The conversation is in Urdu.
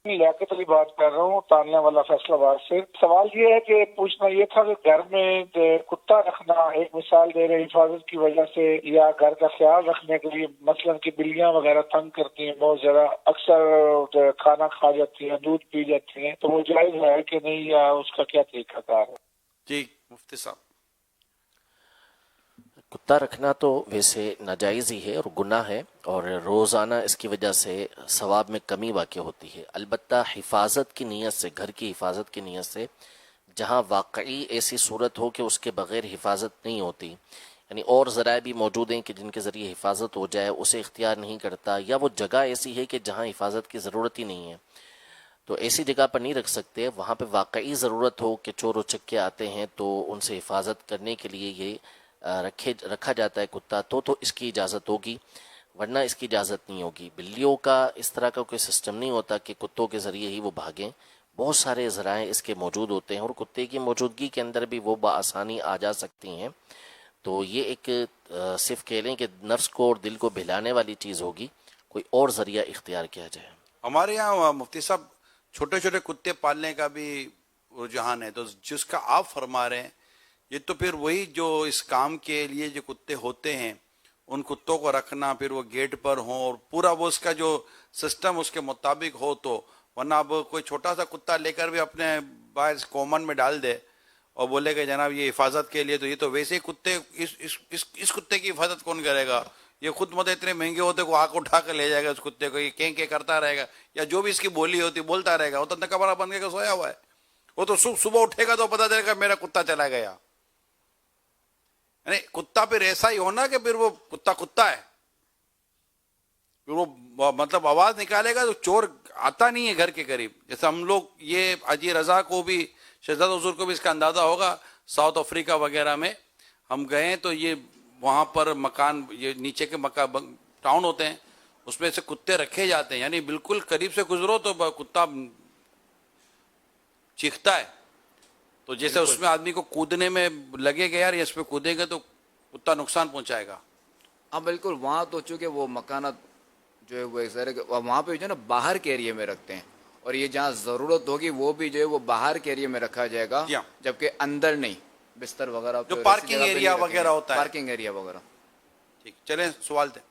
لیاقت علی بات کر رہا ہوں تانیہ والا فیصل آباد سے۔ سوال یہ ہے کہ پوچھنا یہ تھا کہ گھر میں کتا رکھنا ایک مثال دے رہے حفاظت کی وجہ سے یا گھر کا خیال رکھنے کے لیے، مثلاً کہ بلیاں وغیرہ تنگ کرتی ہیں بہت زیادہ، اکثر کھانا کھا جاتی ہیں، دودھ پی جاتی ہیں، تو وہ جائز ہے کہ نہیں یا اس کا کیا طریقہ کار ہے؟ جی مفتی صاحب، کتا رکھنا تو ویسے ناجائز ہی ہے اور گناہ ہے، اور روزانہ اس کی وجہ سے ثواب میں کمی واقع ہوتی ہے۔ البتہ حفاظت کی نیت سے، گھر کی حفاظت کی نیت سے، جہاں واقعی ایسی صورت ہو کہ اس کے بغیر حفاظت نہیں ہوتی، یعنی اور ذرائع بھی موجود ہیں کہ جن کے ذریعے حفاظت ہو جائے، اسے اختیار نہیں کرتا، یا وہ جگہ ایسی ہے کہ جہاں حفاظت کی ضرورت ہی نہیں ہے، تو ایسی جگہ پر نہیں رکھ سکتے۔ وہاں پہ واقعی ضرورت ہو کہ چور و چکے آتے ہیں تو ان سے حفاظت کرنے کے لیے یہ رکھا جاتا ہے کتا، تو اس کی اجازت ہوگی، ورنہ اس کی اجازت نہیں ہوگی۔ بلیوں کا اس طرح کا کوئی سسٹم نہیں ہوتا کہ کتوں کے ذریعے ہی وہ بھاگیں، بہت سارے ذرائع اس کے موجود ہوتے ہیں، اور کتے کی موجودگی کے اندر بھی وہ بآسانی آ جا سکتی ہیں۔ تو یہ ایک صرف کہہ لیں کہ نفس کو اور دل کو بہلانے والی چیز ہوگی، کوئی اور ذریعہ اختیار کیا جائے۔ ہمارے یہاں مفتی صاحب چھوٹے چھوٹے کتے پالنے کا بھی رجحان ہے، تو جس کا آپ فرما رہے ہیں یہ تو پھر وہی جو اس کام کے لیے جو کتے ہوتے ہیں ان کتوں کو رکھنا، پھر وہ گیٹ پر ہوں اور پورا وہ اس کا جو سسٹم اس کے مطابق ہو، تو ورنہ اب کوئی چھوٹا سا کتا لے کر بھی اپنے باہر کومن میں ڈال دے اور بولے کہ جناب یہ حفاظت کے لیے، تو یہ تو ویسے ہی کتے اس کتے کی حفاظت کون کرے گا؟ یہ خود مت اتنے مہنگے ہوتے کو آنکھ اٹھا کر لے جائے گا اس کتے کو، یہ کیں کرتا رہے گا، یا جو بھی اس کی بولی ہوتی بولتا رہے گا، وہ تو نکبرہ بن کے سویا ہوا ہے، وہ تو صبح اٹھے گا تو پتہ چلے گا میرا کتا چلا گیا۔ یعنی کتا پھر ایسا ہی ہونا کہ پھر وہ کتا ہے، پھر وہ مطلب آواز نکالے گا تو چور آتا نہیں ہے گھر کے قریب۔ جیسے ہم لوگ یہ حاجی رضا کو بھی، شہزاد حضور کو بھی اس کا اندازہ ہوگا، ساؤتھ افریقہ وغیرہ میں ہم گئے ہیں تو یہ وہاں پر مکان، یہ نیچے کے مکان ٹاؤن ہوتے ہیں، اس میں سے کتے رکھے جاتے ہیں، یعنی بالکل قریب سے گزرو تو کتا چیختا ہے، تو جیسے اس میں آدمی کو کودنے میں لگے گا یار اس پہ کودے گا تو کتا نقصان پہنچائے گا۔ ہاں بالکل، وہاں تو چونکہ وہ مکانات جو ہے وہ ایک ذرا وہاں پہ جو ہے نا باہر کے ایریے میں رکھتے ہیں، اور یہ جہاں ضرورت ہوگی وہ بھی جو ہے وہ باہر کے ایریے میں رکھا جائے گا، جبکہ اندر نہیں، بستر وغیرہ جو پارکنگ ایریا وغیرہ ہوتا ہے، پارکنگ ایریا وغیرہ۔ ٹھیک، چلیں سوال دیں۔